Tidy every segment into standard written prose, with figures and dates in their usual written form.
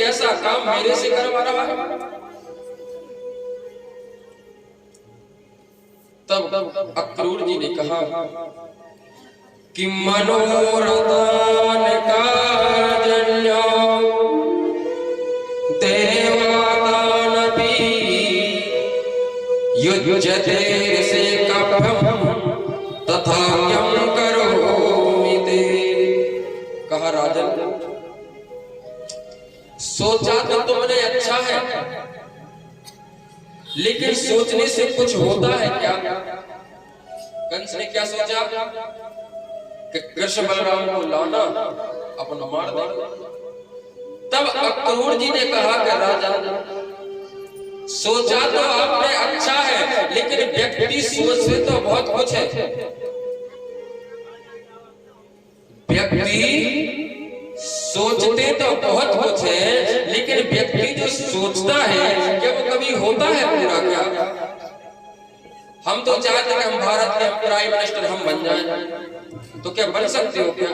ऐसा काम मेरे से करवा रहा है। तब अक्रूर जी ने कहा कि मनोरथान कार्जन्यो देवादानपि युज्यते से कभ्यम तथा यम करोमि ते। कहा राजन, सोचा तो तुमने अच्छा है, लेकिन सोचने से कुछ होता है क्या? कंस ने क्या सोचा कि कृष्ण बलराम को लाना अपना मार देना। तब अक्रूर जी ने कहा कि राजन, सोचा तो आपने अच्छा है, लेकिन व्यक्ति सोचते तो बहुत कुछ है। व्यक्ति सोचते तो बहुत कुछ है, लेकिन व्यक्ति जो सोचता है क्या वो कभी होता है पूरा? क्या हम तो चाहते हैं कि हम भारत के प्राइम मिनिस्टर हम बन जाएं, तो क्या बन सकते हो क्या?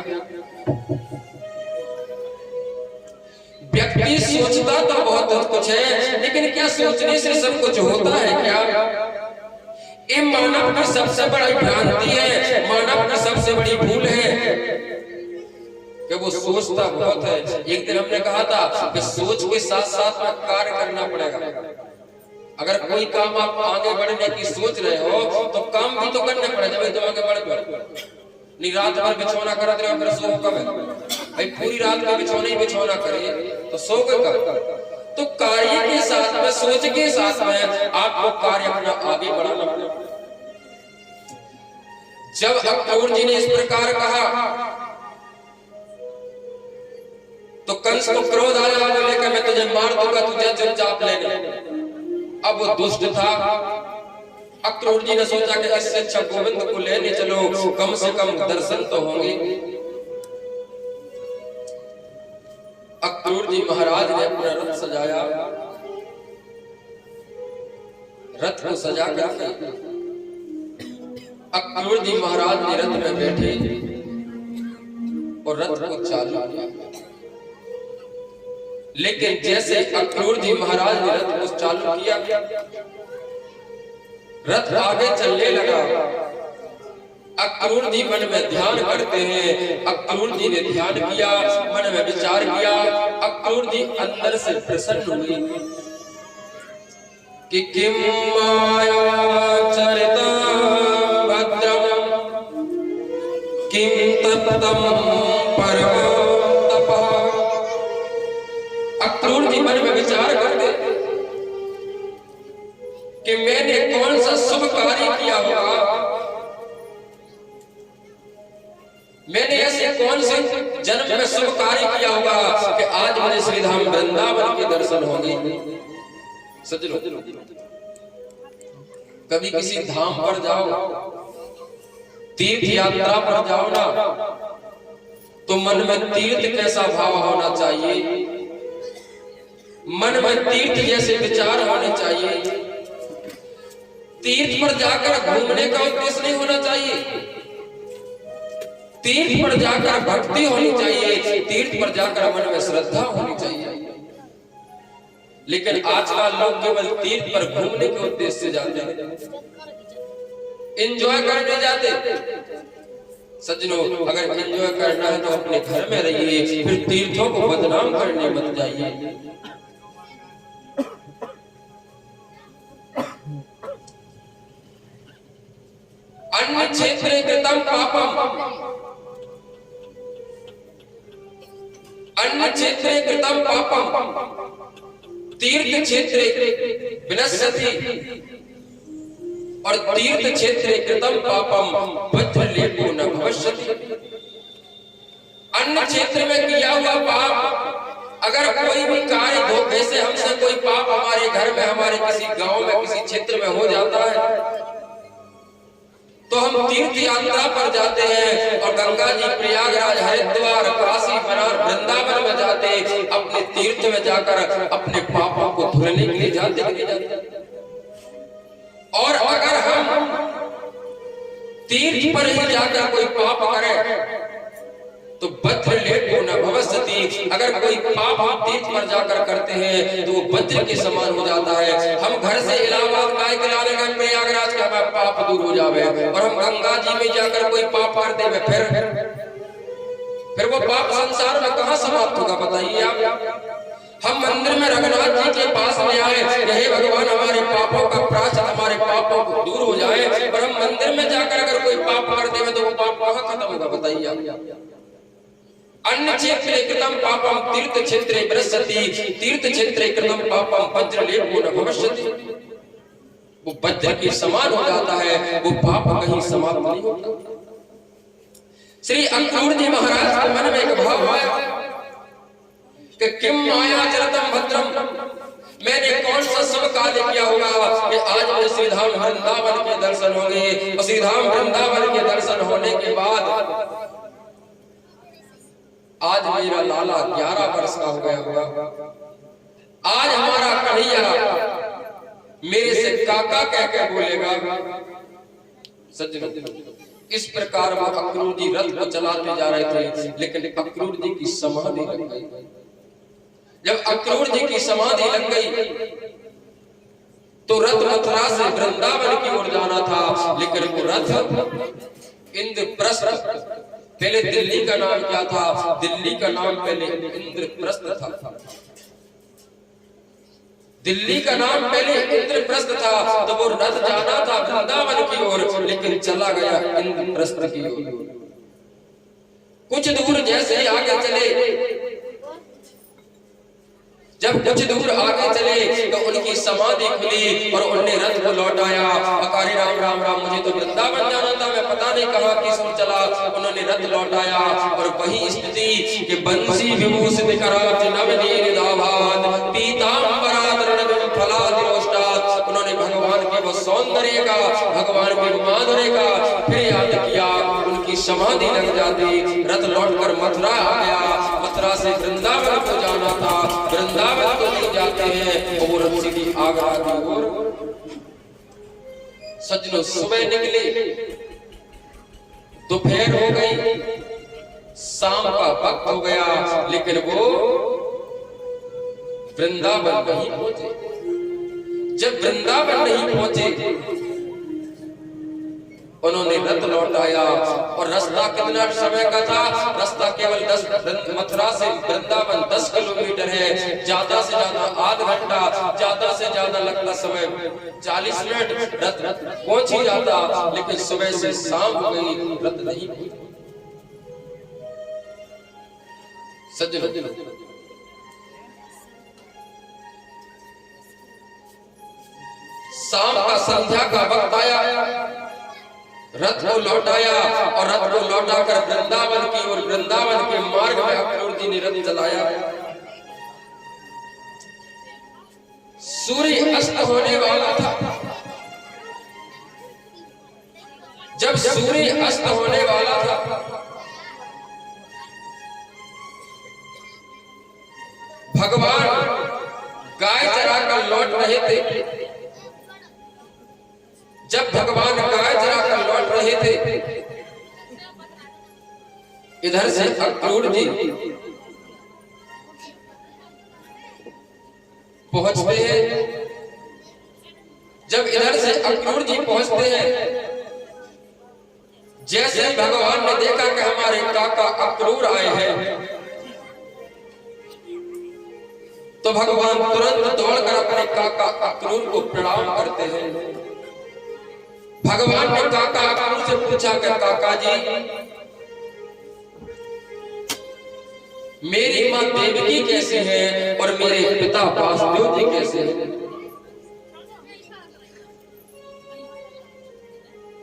व्यक्ति सोचता तो बहुत कुछ है, लेकिन क्या सोचने से सब कुछ होता है क्या? ये मानव की सबसे बड़ी भ्रांति है, मानव की सबसे बड़ी भूल है कि वो सोचता बहुत है। एक दिन हमने कहा था कि सोच के साथ साथ में कार्य करना पड़ेगा। अगर कोई काम आप आगे बढ़ने की सोच रहे हो तो काम भी तो करने पड़ेगा। भाई तुम आगे बढ़ नहीं, रात भर बिछौना करते रहो फिर सो कब है? भाई पूरी रात का बिछौना ही बिछौना करे तो सो कब? तो कार्य के साथ में, सोच के साथ में आपको कार्य अपना आगे बढ़ाना पड़ेगा। जब अक्रूर जी ने इस प्रकार कहा तो कंस को क्रोध आया, बोले कि मैं तुझे मार दूंगा, तुझे चुपचाप लेने। अब वो दुष्ट था। अक्रूर जी ने सोचा कि इससे अच्छा गोविंद को लेने चलो, कम से कम दर्शन तो होंगे। अक्रूर जी महाराज ने अपना रथ सजाया, रथ को सजा कर अक्रूर जी महाराज ने रथ में बैठे और रथ को चालू किया। लेकिन जैसे अक्रूर जी महाराज ने रथ को चालू किया, रथ आगे चलने लगा। अक्रूर जी मन में ध्यान करते हैं। अक्रूर जी ने ध्यान किया, मन में विचार किया। अक्रूर जी अंदर से प्रसन्न हुए कि किम माया चरिता भद्रम किम तत्तम परम तपः। अक्रूर जी मन में विचार करते कि मैंने कौन सा शुभ कार्य किया होगा, मैंने ऐसे कौन से जन्म में शुभ कार्य किया होगा कि आज मुझे श्री धाम वृंदावन के दर्शन होंगे। सजनो, कभी किसी धाम पर जाओ, तीर्थ यात्रा पर जाओ ना, तो मन में तीर्थ कैसा भाव होना चाहिए, मन में तीर्थ जैसे विचार होने चाहिए। तीर्थ पर जाकर घूमने का उद्देश्य नहीं होना चाहिए, तीर्थ पर जाकर भक्ति होनी चाहिए, तीर्थ पर जाकर मन में श्रद्धा होनी चाहिए। लेकिन आजकल लोग केवल तीर्थ पर घूमने के उद्देश्य से जाते हैं, एंजॉय करने जाते। सज्जनों, अगर एंजॉय करना है तो अपने घर में रहिए, फिर तीर्थों को बदनाम करने मत जाइए। अन्य क्षेत्रे कृतम पापम, अन्य क्षेत्रे कृतम पापम तीर्थ क्षेत्रे विनश्यति, और तीर्थ क्षेत्रे कृतम पापम वज्रलेपो न भविष्यति। अन्य क्षेत्र में किया हुआ पाप, अगर कोई भी कार्य धोखे से हमसे कोई पाप हमारे घर में, हमारे किसी गांव में, किसी क्षेत्र में हो जाता है, तो हम तीर्थ यात्रा पर जाते हैं और गंगा जी, प्रयागराज, हरिद्वार, काशी, बनारस, वृंदावन में जाते हैं, अपने तीर्थ में जाकर अपने पापों को धुलने के लिए जाते हैं। और अगर हम तीर्थ पर ही जाकर कोई पाप करें तो वज्रलेपो न भविष्यति, अगर कोई पाप हम तीर्थ पर जाकर करते हैं तो वो वज्र के समान हो जाता है। हम घर से इलाहाबाद गाय के लाने गए प्रयागराज का पाप दूर हो जावे, और हम गंगा जी में जाकर कोई पाप कर देवे, फिर वो पाप संसार में कहां समाप्त होगा बताइए आप। हम मंदिर में रघुनाथ जी के पास में आए, हे भगवान हमारे पापों का प्रायश्चित, हमारे पापों को दूर हो जाए, और हम मंदिर में जाकर अगर कोई पाप कर देवे तो वो पाप कहां खत्म होगा बताइए आप। अन्य क्षेत्रे कृतं पापम तीर्थ क्षेत्रे विनश्यति, तीर्थ क्षेत्रे कृतं पापम वज्रलेपो न भविष्यति। वो वज्र के समान हो जाता है, वो पाप कहीं समाप्त नहीं होता। श्री अक्रूर जी महाराज के मन में एक भाव आया कि किम माया चरतम भद्रम, मैंने कौन सा शुभ कार्य किया होगा कि आज मुझे श्रीधाम वृंदावन के दर्शन होंगे, और श्रीधाम वृंदावन के दर्शन होने के बाद आज मेरा लाला 11 वर्ष का हो गया होगा, आज हमारा कन्हैया मेरे से काका कह के बोलेगा। सज्जनों, इस प्रकार वो अक्रूर जी रथ को चलाते जा रहे थे, लेकिन अक्रूर जी की समाधि लग गई। जब अक्रूर जी की समाधि लग गई तो रथ मथुरा से वृंदावन की ओर जाना था, लेकिन वो रथ इंद्रप्रस्थ, पहले दिल्ली का नाम क्या था, दिल्ली का नाम पहले इंद्रप्रस्थ था, दिल्ली का नाम पहले इंद्रप्रस्थ था। तो वो रथ जाना था वृंदावन की ओर, लेकिन चला गया इंद्रप्रस्थ की ओर। कुछ दूर जैसे ही आगे चले, जब कुछ दूर आगे चले तो उनकी समाधि खुली और उन्होंने रथ को लौटाया। अकारे राम राम राम, मुझे तो वृंदावन जाना था, मैं पता नहीं कहां किस ओर चला। उन्होंने रथ लौटाया और वही स्थिति कि बंसी विभूषित कराच नवनीर दाभात पीतांबराधरण फलादिरोष्टात्, उन्होंने भगवान के वो सौंदर्य का, भगवान के माधुर्य का फिर याद किया। उनकी समाधि लग जाती, रथ लौटकर मथुरा आ गया। मथुरा से वृंदावन को जाना था, वृंदावन को नहीं जाते हैं और रथ सीधी आगरा की ओर। सज्जनों, सुबह निकले, दोपहर हो गई, शाम का वक्त हो गया, लेकिन वो वृंदावन नहीं पहुंचे। जब वृंदावन नहीं पहुंचे उन्होंने रथ लौटाया, और रास्ता कितना समय का था, रास्ता केवल 10, मथुरा से वृंदावन 10 किलोमीटर है, ज्यादा से ज्यादा आध घंटा, ज्यादा से ज्यादा लगता समय 40 मिनट रथ पहुंच ही जाता, लेकिन सुबह से शाम हो गई, रथ नहीं पहुंचा। सज्जनों, शाम का संध्या का वक्त आया, रथ को लौटाया, और रथ को लौटाकर वृंदावन की ओर, वृंदावन के मार्ग में अक्रूर जी ने रथ चलाया। सूर्य अस्त होने वाला था। जब सूर्य अस्त होने वाला था, भगवान गाय चराकर लौट रहे थे। जब भगवान गाय चराकर लौट रहे थे, इधर से अक्रूर जी पहुंचते हैं। जब इधर से अक्रूर जी पहुंचते हैं, जैसे भगवान ने देखा कि हमारे काका अक्रूर आए हैं, तो भगवान तुरंत दौड़कर अपने काका अक्रूर को प्रणाम करते हैं। भगवान ने काका अक्रूर से पूछा कि काका जी, मेरी मां देवकी कैसे है और मेरे पिता वासुदेव जी कैसे हैं?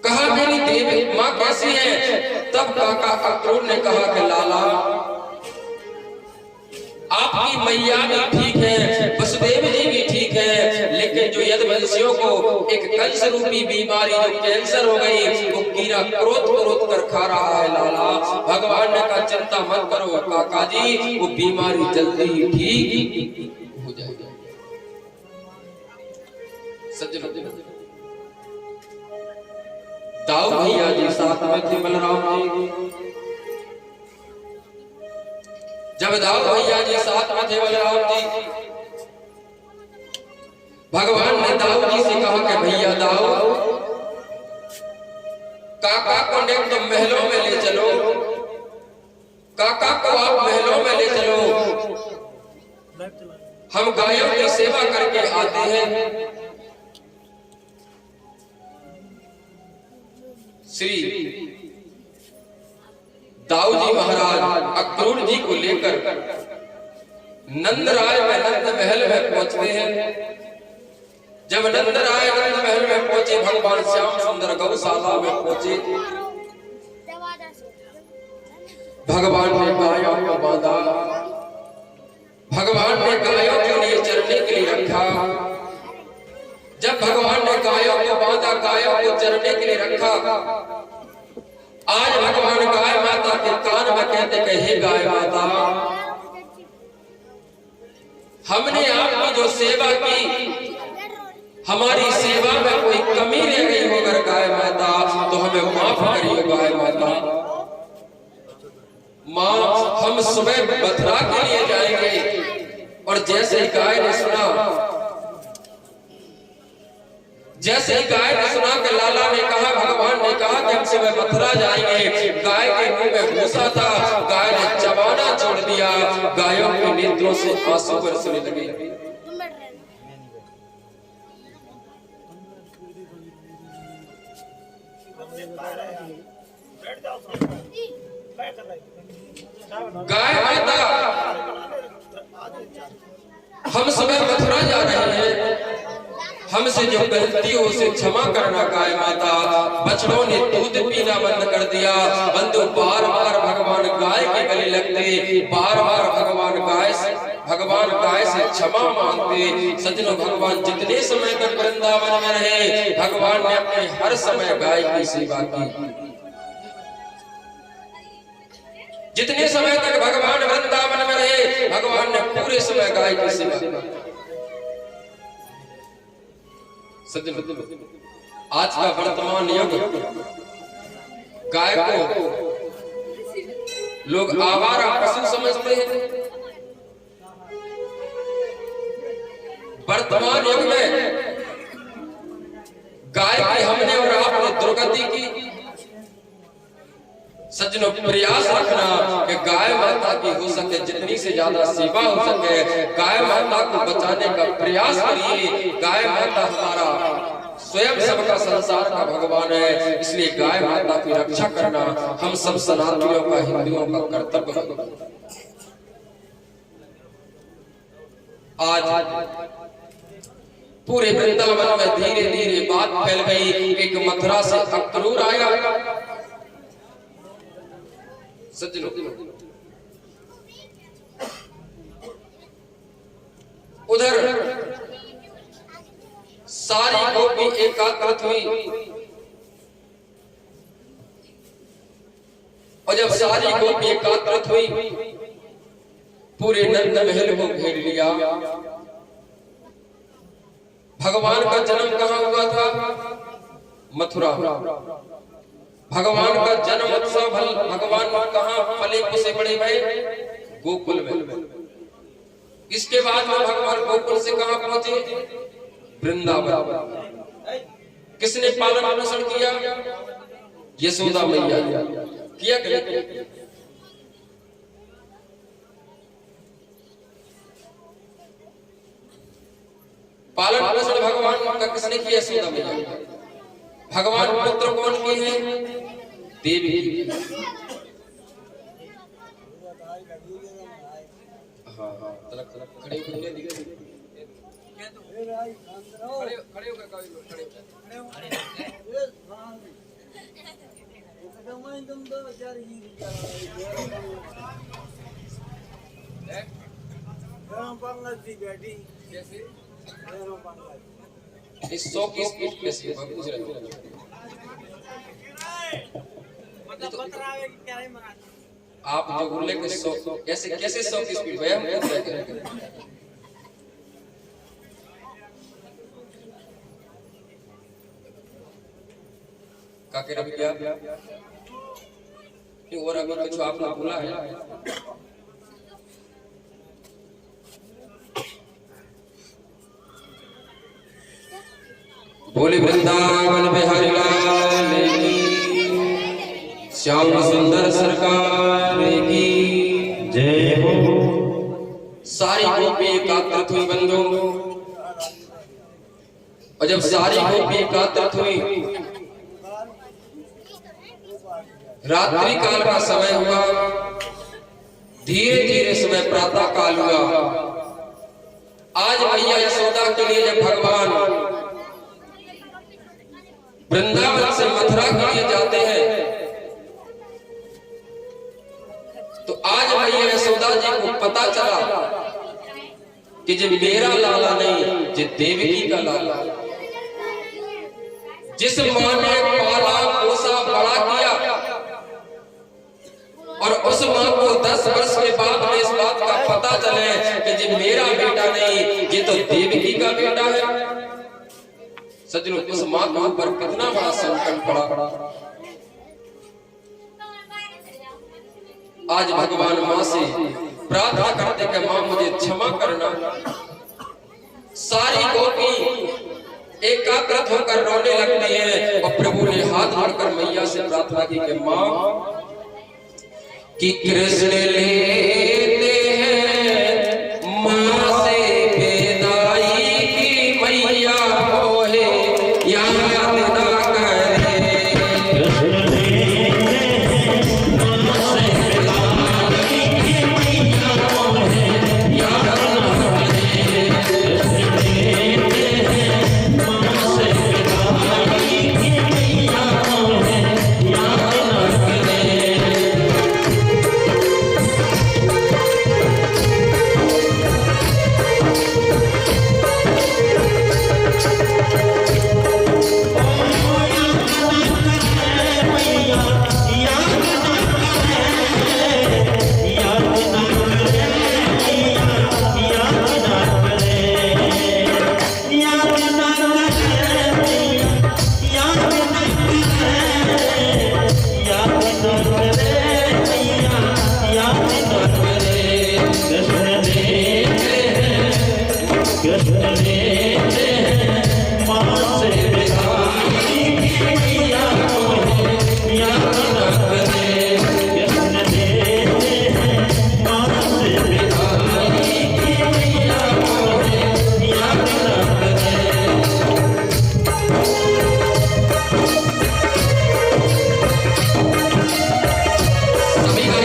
कहा मेरी देवी मां कैसी है? तब काका अक्रूर ने कहा कि लाला, आपकी मैया भी ठीक है, वसुदेव जी भी ठीक है, लेकिन जो यदुवंशियों को एक कंस रूपी बीमारी, जो कैंसर हो गई, वो कीड़ा क्रोध कर खा रहा है लाला। भगवान ने कहा चिंता मत करो काका जी, वो बीमारी जल्दी ही ठीक हो जाएगी। सज्जनों, दाऊ भैया जी साथ में थे, बलराम जी। जब दाऊ भैया जी साथ में थे बलराम जी, भगवान ने दाऊ जी से कहा कि भैया दाऊ, काका को ने तुम महलों में ले चलो, काका को आप महलों में ले चलो, हम गायों की सेवा करके आते हैं। श्री दाऊ जी महाराज अक्रूर जी को लेकर नंदराय में नंद महल में पहुंचते हैं। जब नंदराय नंद महल में पहुंचे, भगवान श्याम सुंदर गौशाला में पहुंचे, भगवान ने गायों को बांधा, भगवान ने गायों के लिए चरने के लिए रखा। जब भगवान ने गायों को बांधा, गायों को चरने के लिए रखा, आज भगवान गाय माता के कान में कहते कि हे गाय माता, हमने आपकी जो सेवा की, हमारी सेवा में कोई कमी रह गई होकर गाय माता तो हमें माफ करिए गाय माता। मां, हम सुबह मथुरा के लिए जाएंगे। और जैसे ही गाय ने सुना, जैसे ही गाय ने सुना कि लाला ने कहा, भगवान ने कहा कि हम सुबह मथुरा जाएंगे, गाय के मुंह में घुसा था, गाय ने चबाना छोड़ दिया, गायों के नेत्रों से आंसू बरसने लगे। गाय माता, हम सुबह मथुरा जा रहे हैं, हमसे जो गलती हो उसे क्षमा करना गाय माता। बछड़ों ने दूध पीना बंद कर दिया। बंधु बार बार भगवान गाय के गले लगते, बार बार भगवान गाय से क्षमा मांगते। सज्जनों, भगवान जितने समय तक वृंदावन में रहे, भगवान ने अपने हर समय गाय की सेवा की। जितने समय तक भगवान वृंदावन में रहे, भगवान ने पूरे समय गाय की सेवा की। सज्जनों, आज का वर्तमान युग, गाय को लोग आवारा पशु समझते हैं। वर्तमान युग में गाय की हमने और आपने दुर्गति की। सज्जनों, प्रयास रखना कि गाय माता की हो सके जितनी से ज्यादा सेवा हो सके, गाय माता को बचाने का प्रयास करिए। गाय माता हमारा स्वयं सबका संसार का भगवान है, इसलिए गाय माता की रक्षा करना हम सब सनातनियों का, हिंदुओं का कर्तव्य है। आज पूरे वृंदावन में धीरे धीरे बात फैल गई। एक मथुरा से अक्रूर आया। सज्जनों, उधर सारी गोपी एकाग्रत हुई, और जब सारी गोपी एकाग्रत हुई, पूरे नंद महल को घेर लिया। भगवान का जन्म कहाँ हुआ था? मथुरा। भगवान का जन्म उत्सव भगवान कहाँ पले से बड़े भय? गोकुल में। इसके बाद में भगवान गोकुल से कहाँ पहुंचे? वृंदावन। किसने पालन पोषण किया? यशोदा मैया किया। पालन पोषण भगवान का किसने किया? यशोदा मैया। भगवान पुत्र कौन के हैं? देवी। हाँ हाँ, तलक तलक खड़े खड़े खड़े होकर खड़े बैठी कैसे? इस 100 की स्पीड कैसे पूछ रहे हो? आप जो बोले कि 100 कैसे कैसे 100 की स्पीड भैया? हम पूछ रहे थे। काके रवि क्या और अभी कुछ आपने बोला है? बोले वृंदावन बिहारी लाल की, श्याम सुंदर सरकार की जय हो। सारी गोपी एकत्रित हुई बंधु, और जब सारी गोपी एकत्रित हुई, रात्रि काल का समय हुआ, धीरे धीरे सुबह प्रातः काल हुआ। आज मैया यशोदा के लिए जब भगवान वृंदावन से मथुरा के लिए जाते हैं, तो आज मैया यशोदा जी को पता चला कि जो मेरा लाला नहीं, जो देवकी का लाला, जिस मां ने पाला पोसा बड़ा किया, और उस मां को 10 वर्ष के बाद में इस बात का पता चले कि जो मेरा बेटा नहीं, ये तो देवकी का बेटा है। सज्जनों, उस मां के ऊपर कितना बड़ा संकट पड़ा। आज भगवान मां से प्रार्थना करते कि मां मुझे क्षमा करना। सारी गोपी एकाग्रत होकर रोने लगती है, और प्रभु ने हाथ जोड़कर मैया से प्रार्थना की कि मां, कि कृष्ण लेते हैं मां से विदाई की, मैया होए याद ना करे। कृष्ण लेते हैं मां से विदाई की, मैया होए याद ना करे। कृष्ण लेते हैं मां से विदाई की, मैया होए याद ना करे। कृष्ण लेते हैं मां से विदाई की, मैया होए याद ना करे। कृष्ण लेते हैं मां से विदाई की, मैया होए याद ना करे। सभी का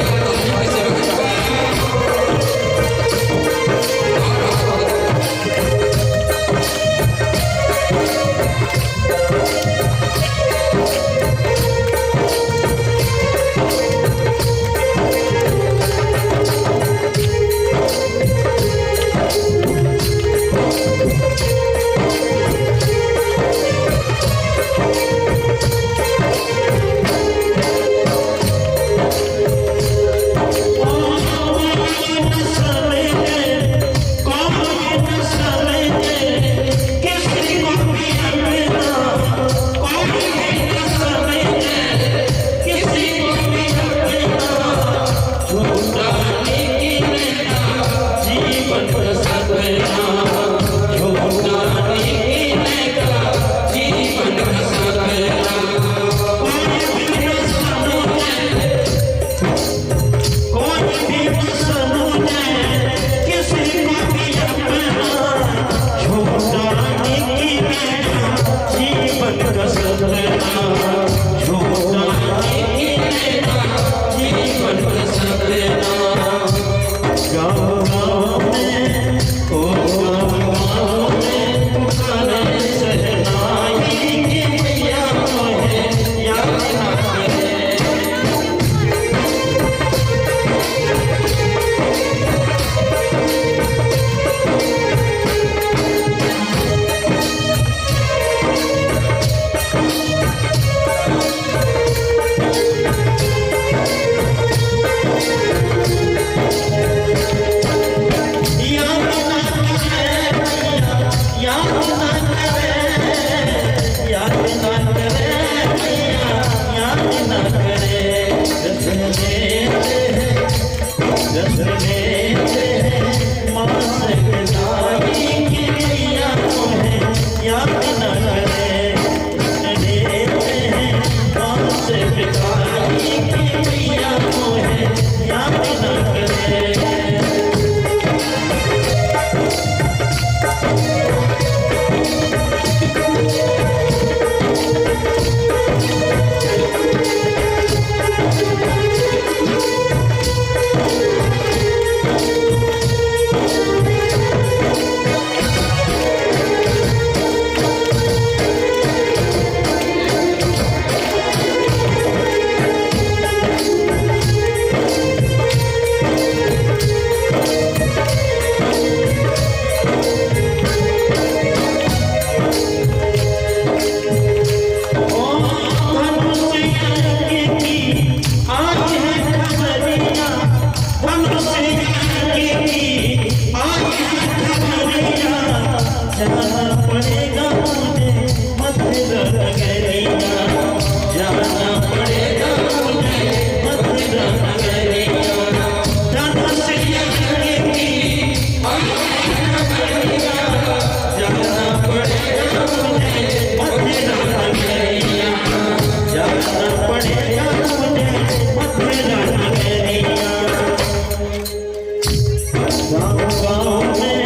गाँव में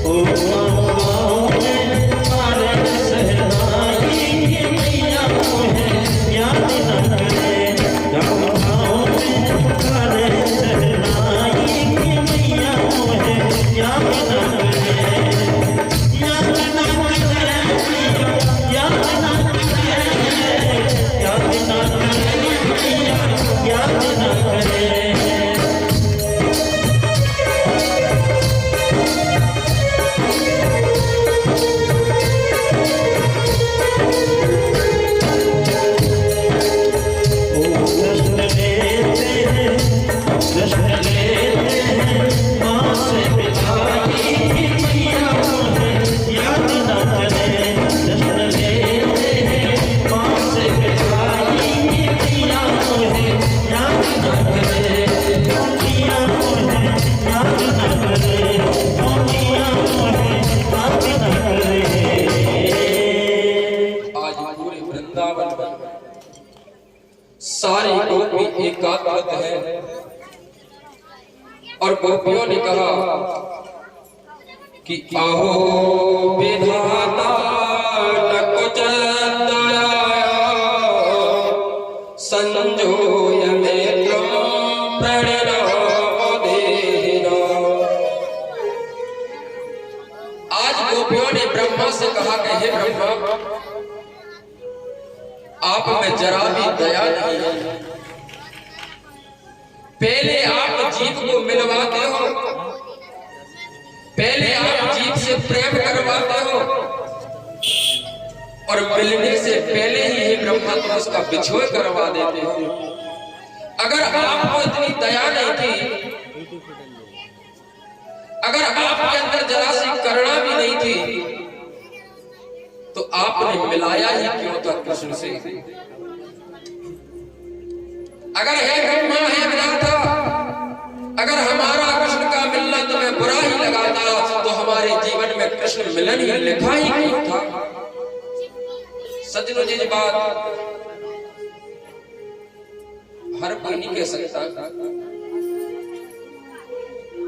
ओ गाँव में मारे सहनाई की मैया मोहे याद न करे। गाँव में मारे सहनाई की मैया मोहे याद न करे। याद न करे, याद न करे, याद न करे मैया, याद न करे। सारी गोपी एकात्मत है और गोपियों ने कहा कि आहो विधाता न कुछ दया संजोय में तुम प्रणनाम देना। आज गोपियों ने ब्रह्मा से कहा कि हे ब्रह्मा, आप में जरा भी दया नहीं है। पहले आप जीव को मिलवाते हो, पहले आप जीव से प्रेम करवाते हो और मिलने से पहले ही हे ब्रह्मा तुम उसका बिछोह करवा देते हो। अगर आपको इतनी दया नहीं थी, अगर आपके अंदर जरा सी करुणा भी नहीं थी, तो आपने मिलाया ही क्यों था कृष्ण से। अगर हे ब्रह्मा हे विधाता, अगर हमारा कृष्ण का मिलना तुम्हें बुरा ही लगाता तो हमारे जीवन में कृष्ण मिलन ही लिखा ही क्यों था। सज्जनों जी, बात हर कोई नहीं कह सकता,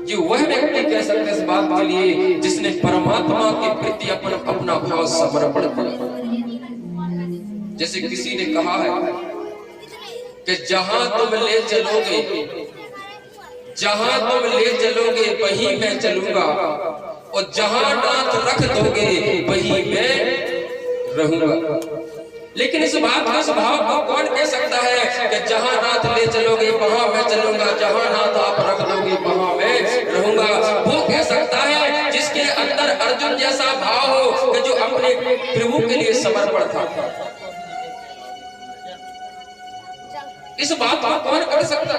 ये वह व्यक्ति कह सकते इस बात के लिए जिसने परमात्मा के प्रति अपना भाव समर्पण किया। जैसे किसी ने कहा है कि जहां तुम ले चलोगे, जहां तुम ले चलोगे वहीं मैं चलूंगा, और जहां नाथ रख दोगे वहीं मैं रहूंगा। लेकिन इस बात का स्वभाव को कौन कह सकता है कि जहां नाथ ले चलोगे वहां मैं चलूंगा, जहां नाथ आप रख दोगे वहां मैं रहूंगा। वो कह सकता है जिसके अंदर अर्जुन जैसा भाव हो कि जो अपने प्रभु के लिए समर्पण था। इस बात को कौन कर सकता।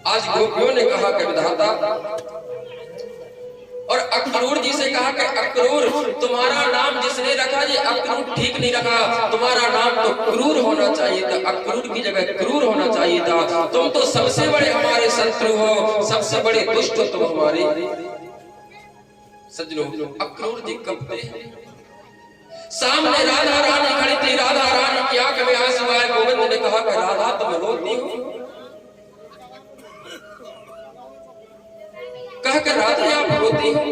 आज गोपियों ने कहा कि विधाता, और अक्रूर जी से कहा कि अक्रूर तुम्हारा नाम जिसने रखा ये अक्रूर ठीक नहीं रखा, तुम्हारा नाम तो क्रूर होना चाहिए था, अक्रूर की जगह क्रूर होना चाहिए था। तुम तो सबसे बड़े हमारे शत्रु हो, सबसे बड़े दुष्ट हो तुम हमारे। सज्जनों, अक्रूर जी कब थे? सामने राधा रानी खड़ी थी, राधा रानी की आंख में आंसू आए। गोविंद ने कहा कि राधा तुम रोती हो? कह कर राधा आप रोती हो?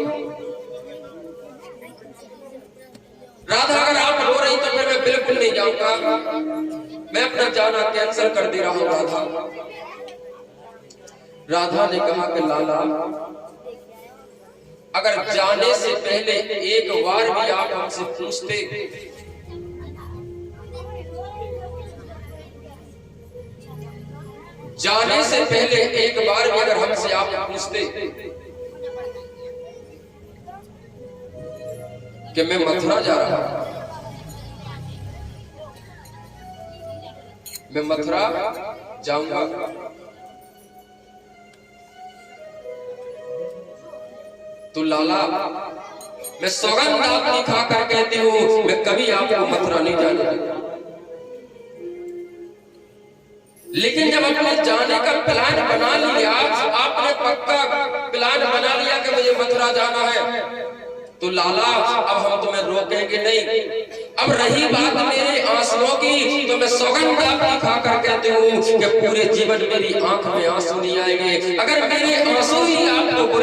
राधा अगर आप रो रही तो फिर मैं बिल्कुल नहीं जाऊंगा, मैं अपना जाना कैंसिल कर दे रहा हूं। राधा ने कहा कि लाला, अगर जाने से पहले एक बार भी आप हमसे पूछते, जाने से पहले एक बार भी अगर हमसे आप पूछते कि मैं मथुरा जा रहा हूं, मैं मथुरा जाऊंगा, तो लाला मैं सौगंध आपकी खाकर कहती हूं मैं कभी आपको मथुरा नहीं जाने दूंगा। लेकिन जब अपने जाने का प्लान बना लिया, आपने पक्का प्लान बना लिया कि मुझे मथुरा जाना है, तो लाला अब हम तुम्हें रोकेंगे नहीं। अब रही बात मेरे आंसुओं की, तो मैं सौगंध आपकी खाकर कहती हूँ कि पूरे जीवन मेरी आंख में आंसू नहीं आएंगे। अगर मेरे आंसू ही आपको बुरे